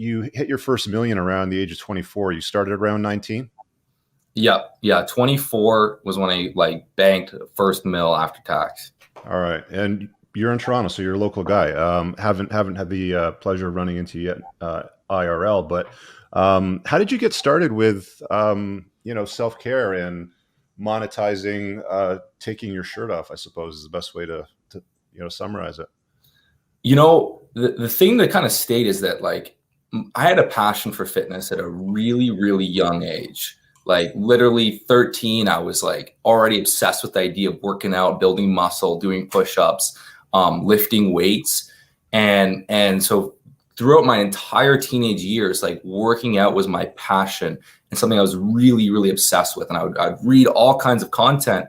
you hit your first million around the age of 24. You started around 19. Yeah. 24 was when I like banked first mil after tax. All right, and you're in Toronto, so you're a local guy. Haven't had the pleasure of running into you yet IRL, but how did you get started with self-care and monetizing taking your shirt off? I suppose is the best way to summarize it. The thing that kind of stayed is that like I had a passion for fitness at a really, really young age. Like literally 13, I was like already obsessed with the idea of working out, building muscle, doing push-ups, lifting weights. And so throughout my entire teenage years, like working out was my passion and something I was really, really obsessed with. And I'd read all kinds of content.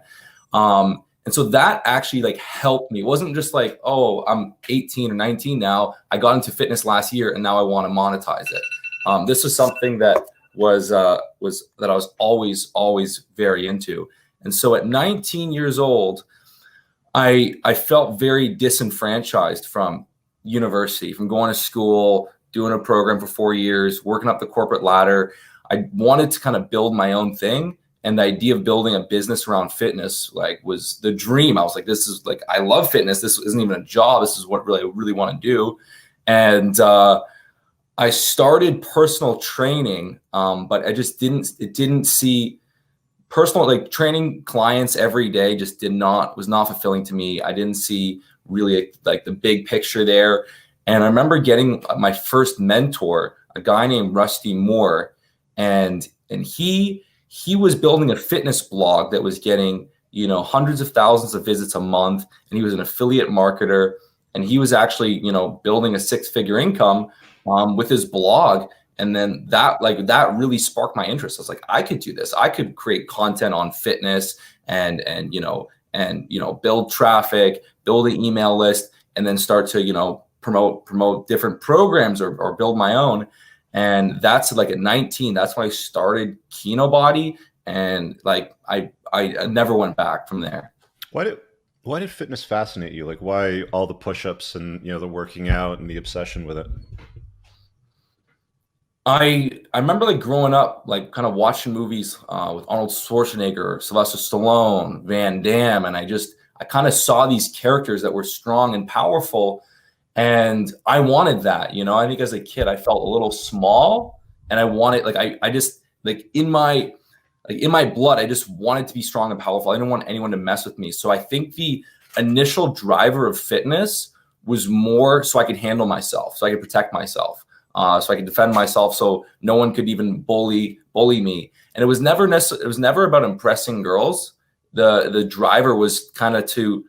And so that actually like helped me. It wasn't just like, oh, I'm 18 or 19 now. I got into fitness last year and now I want to monetize it. This was something that was that I was always very into. And so at 19 years old, I felt very disenfranchised from university, from going to school, doing a program for 4 years, working up the corporate ladder. I wanted to kind of build my own thing. And the idea of building a business around fitness like was the dream. I was like, this is like, I love fitness. This isn't even a job. This is what I really want to do. And I started personal training, but I just didn't see personal, like training clients every day was not fulfilling to me. I didn't see really like the big picture there. And I remember getting my first mentor, a guy named Rusty Moore, and he was building a fitness blog that was getting, hundreds of thousands of visits a month. And he was an affiliate marketer, and he was actually, building a 6-figure income with his blog. And then that really sparked my interest. I was like, I could do this. I could create content on fitness and build traffic, build an email list, and then start to, promote different programs or build my own. And that's like at 19, that's when I started Kinobody. And like, I never went back from there. Why did fitness fascinate you? Like why all the push-ups and, the working out and the obsession with it? I remember like growing up, like kind of watching movies with Arnold Schwarzenegger, Sylvester Stallone, Van Damme. And I kind of saw these characters that were strong and powerful. And I wanted that, I think as a kid, I felt a little small and I wanted, like, I just like in my blood, I just wanted to be strong and powerful. I didn't want anyone to mess with me. So I think the initial driver of fitness was more so I could handle myself, so I could protect myself, so I could defend myself, so no one could even bully me. And it was never about impressing girls. The driver was kind of to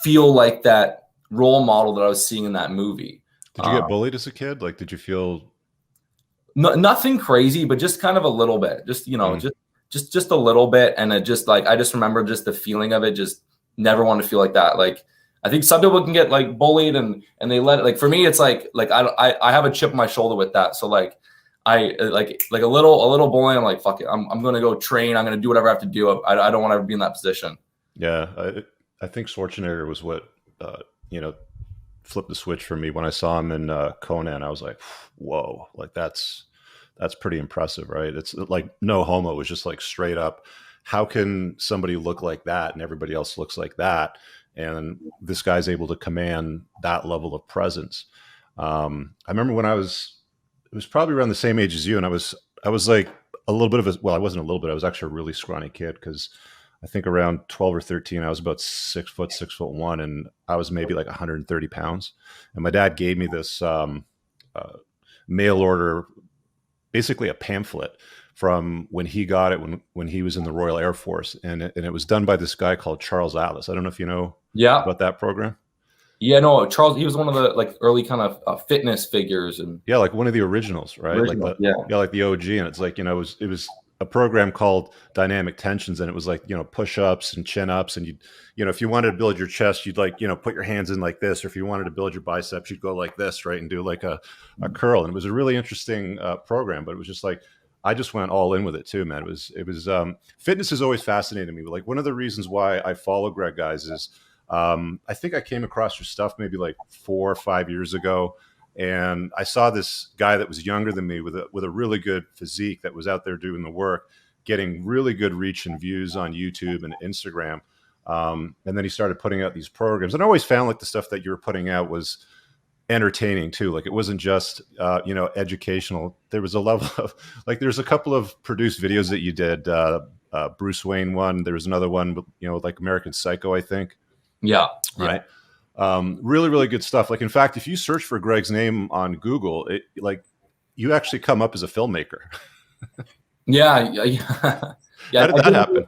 feel like that role model that I was seeing in that movie. Did you get bullied as a kid? Like, did you feel? Nothing crazy, but just kind of a little bit, just just a little bit. And I just remember just the feeling of it. Just never want to feel like that. Like, I think some people can get like bullied and they let it, like, for me, it's like I have a chip on my shoulder with that. So like, I like a little bullying. I'm like, fuck it. I'm going to go train. I'm going to do whatever I have to do. I don't want to ever be in that position. Yeah. I think Schwarzenegger was what, flipped the switch for me when I saw him in Conan. I was like, whoa, like that's pretty impressive, right? It's like no homo. It was just like straight up. How can somebody look like that and everybody else looks like that? And this guy's able to command that level of presence. I remember when it was probably around the same age as you. And I was like a little bit of I wasn't a little bit, I was actually a really scrawny kid. Cause I think around 12 or 13, I was about 6'1", and I was maybe like 130 pounds. And my dad gave me this mail order, basically a pamphlet from when he got it when he was in the Royal Air Force, and it was done by this guy called Charles Atlas. I don't know if you know about that program. Yeah, no, Charles, he was one of the like early kind of fitness figures, and yeah, like one of the originals, right? Like the OG. And it's like, it was a program called Dynamic Tensions, and it was like, push-ups and chin-ups, and if you wanted to build your chest, you'd like, put your hands in like this, or if you wanted to build your biceps, you'd go like this, right, and do like a curl. And it was a really interesting program, but it was just like, I just went all in with it too, man. It was fitness has always fascinated me. But like one of the reasons why I follow Greg, guys, is I think I came across your stuff maybe like 4 or 5 years ago. And I saw this guy that was younger than me with a really good physique that was out there doing the work, getting really good reach and views on YouTube and Instagram. And then he started putting out these programs. And I always found like the stuff that you were putting out was entertaining too. Like it wasn't just, educational. There was a level of like, there's a couple of produced videos that you did. Bruce Wayne one. There was another one, like American Psycho, I think. Yeah. Right. Really, really good stuff. Like, in fact, if you search for Greg's name on Google, you actually come up as a filmmaker. Yeah. How did that happen?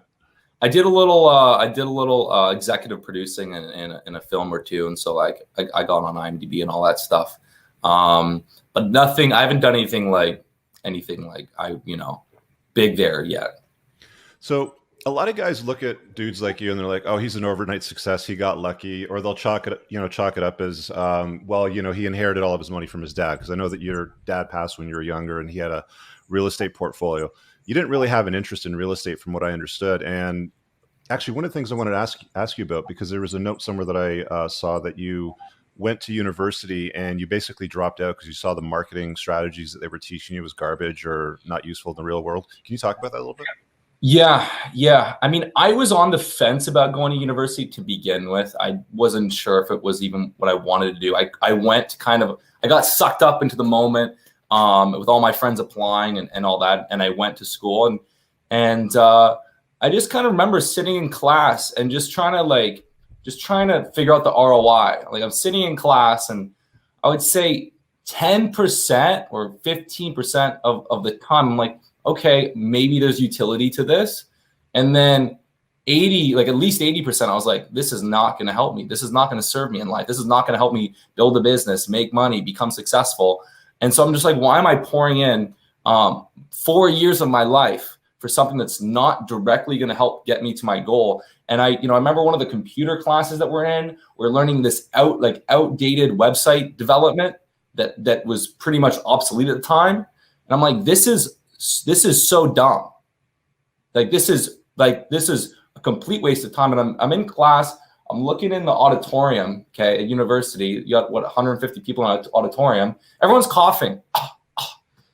I did a little executive producing in a film or two, and so like I got on IMDb and all that stuff. But nothing. I haven't done anything like big there yet. So a lot of guys look at dudes like you and they're like, oh, he's an overnight success. He got lucky. Or they'll chalk it up as, he inherited all of his money from his dad. Because I know that your dad passed when you were younger and he had a real estate portfolio. You didn't really have an interest in real estate from what I understood. And actually, one of the things I wanted to ask you about, because there was a note somewhere that I saw that you went to university and you basically dropped out because you saw the marketing strategies that they were teaching you was garbage or not useful in the real world. Can you talk about that a little bit? Yeah. I mean, I was on the fence about going to university to begin with. I wasn't sure if it was even what I wanted to do. I went I got sucked up into the moment with all my friends applying and all that. And I went to school and I just kind of remember sitting in class and just trying to figure out the ROI. Like I'm sitting in class and I would say 10% or 15% of the time, I'm like, okay, maybe there's utility to this. And then at least 80%, I was like, this is not going to help me. This is not going to serve me in life. This is not going to help me build a business, make money, become successful. And so I'm just like, why am I pouring in 4 years of my life for something that's not directly going to help get me to my goal? And I remember one of the computer classes that we're learning this outdated website development that was pretty much obsolete at the time. And I'm like, this is so dumb. This is a complete waste of time. And I'm in class. I'm looking in the auditorium, okay, at university. You got 150 people in an auditorium. Everyone's coughing.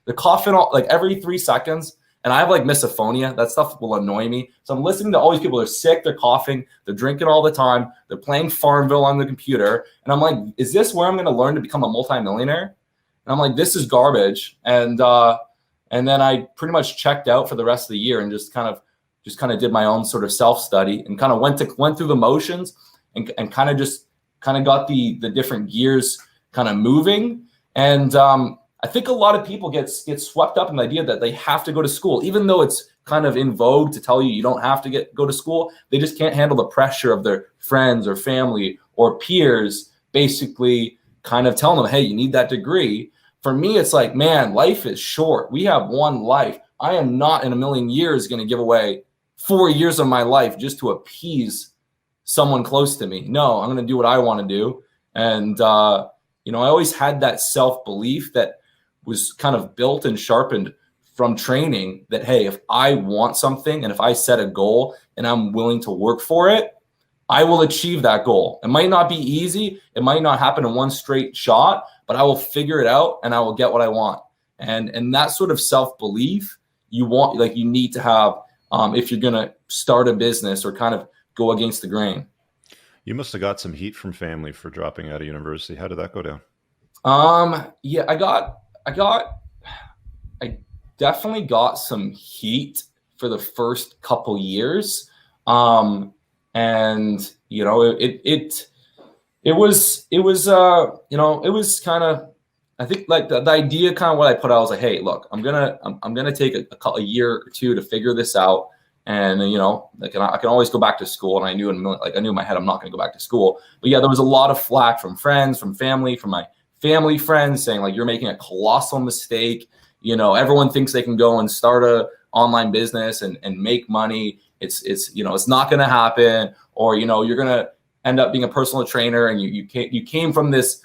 They're coughing every 3 seconds. And I have misophonia. That stuff will annoy me. So I'm listening to all these people. They're sick. They're coughing. They're drinking all the time. They're playing Farmville on the computer. And I'm like, is this where I'm going to learn to become a multimillionaire? And I'm like, this is garbage. And then I pretty much checked out for the rest of the year and just kind of did my own sort of self-study and kind of went through the motions and kind of got the different gears kind of moving. And I think a lot of people get swept up in the idea that they have to go to school, even though it's kind of in vogue to tell you don't have to go to school. They just can't handle the pressure of their friends or family or peers basically kind of telling them, hey, you need that degree. For me, it's like, man, life is short. We have one life. I am not in a million years going to give away 4 years of my life just to appease someone close to me. No, I'm going to do what I want to do. And, I always had that self-belief that was kind of built and sharpened from training that, hey, if I want something and if I set a goal and I'm willing to work for it, I will achieve that goal. It might not be easy. It might not happen in one straight shot, but I will figure it out and I will get what I want. And that sort of self-belief you need to have if you're going to start a business or kind of go against the grain. You must have got some heat from family for dropping out of university. How did that go down? Yeah, I definitely got some heat for the first couple years. And it was kind of, I think the idea kind of what I put out, I was like, hey, look, I'm going to take a year or two to figure this out. And, I can always go back to school. And I knew in my head, I'm not going to go back to school. But yeah, there was a lot of flack from friends, from family, from my family friends saying you're making a colossal mistake. Everyone thinks they can go and start a online business and make money. It's not going to happen. Or, you're going to end up being a personal trainer and you came from this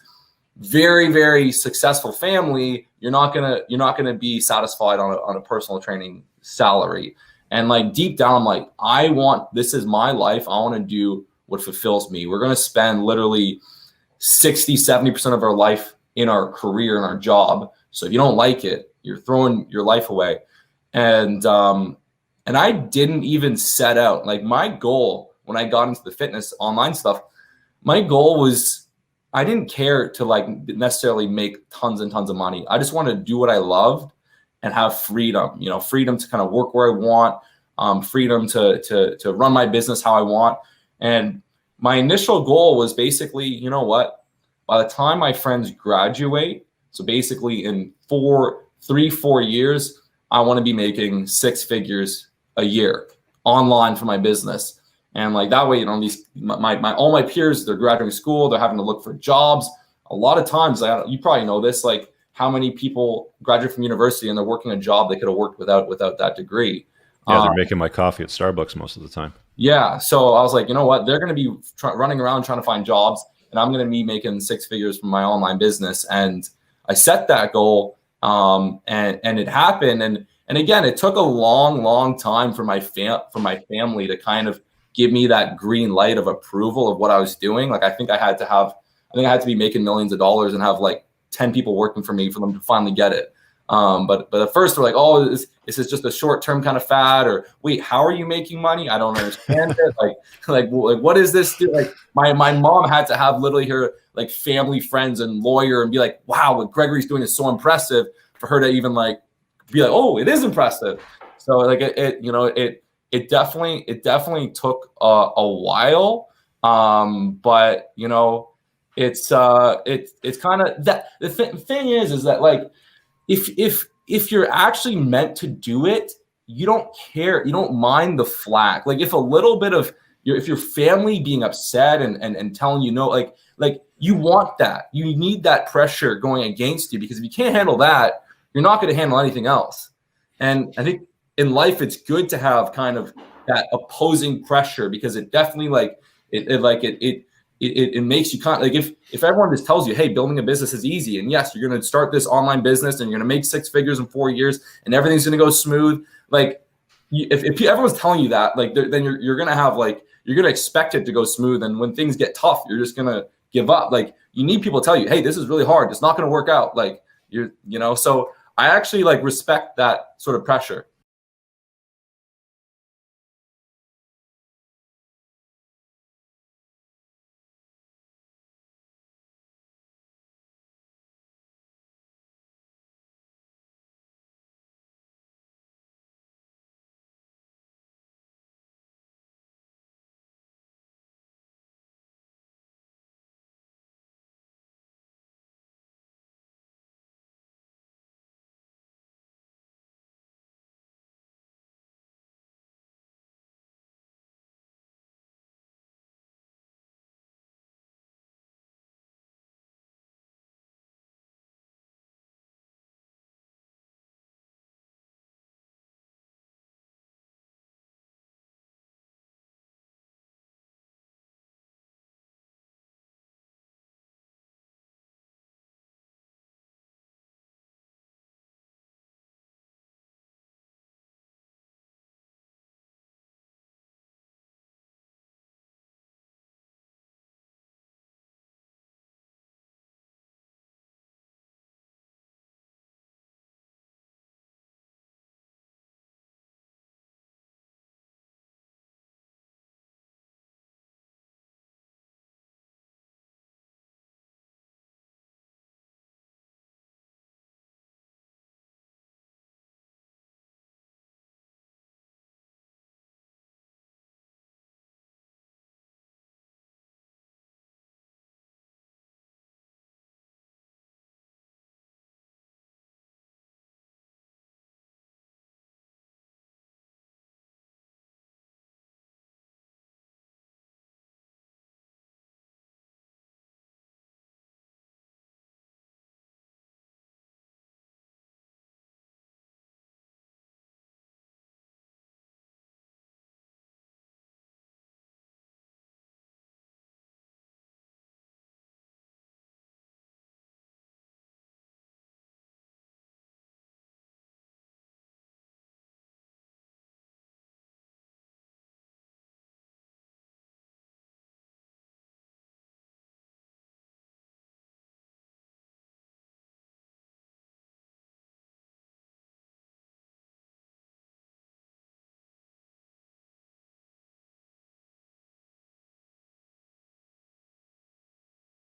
very, very successful family. You're not going to be satisfied on a personal training salary. And deep down, I'm this is my life. I want to do what fulfills me. We're going to spend literally 60, 70% of our life in our career, in our job. So if you don't like it, you're throwing your life away. And I didn't even set out, like, my goal when I got into the fitness online stuff, my goal was, I didn't care to like necessarily make tons and tons of money. I just wanted to do what I loved and have freedom, freedom to kind of work where I want, freedom to run my business how I want. And my initial goal was basically, you know what, by the time my friends graduate, so basically in 4 years, I want to be making 6 figures a year online for my business. And like that way, all my peers, they're graduating school, they're having to look for jobs. A lot of times, you probably know this, like how many people graduate from university and they're working a job they could have worked without that degree. Yeah, they're making my coffee at Starbucks most of the time. Yeah, so I was like, you know what? They're going to be running around trying to find jobs, and I'm going to be making 6 figures from my online business. And I set that goal, and it happened. And again, it took a long time for my family to kind of give me that green light of approval of what I was doing. Like I think I had to be making millions of dollars and have like 10 people working for me for them to finally get it. But at first they're like, oh, this is just a short-term kind of fad, or wait, how are you making money? I don't understand it. Like what is this? Like my mom had to have literally her like family, friends, and lawyer and be like, wow, what Gregory's doing is so impressive, for her to even like be like, oh, it is impressive. So like it definitely took a while, but it's kind of that. The thing is that like if you're actually meant to do it, you don't care, you don't mind the flack. Like if a little bit of if your family being upset and telling you no, like you want that, you need that pressure going against you, because if you can't handle that, you're not going to handle anything else. And I think in life, it's good to have kind of that opposing pressure, because it definitely it makes you kind of like, if everyone just tells you, hey, building a business is easy, and yes, you're going to start this online business and you're going to make 6 figures in 4 years and everything's going to go smooth. Like if everyone's telling you that, like then you're going to have like, you're going to expect it to go smooth. And when things get tough, you're just going to give up. Like you need people to tell you, hey, this is really hard. It's not going to work out. Like so I actually like respect that sort of pressure.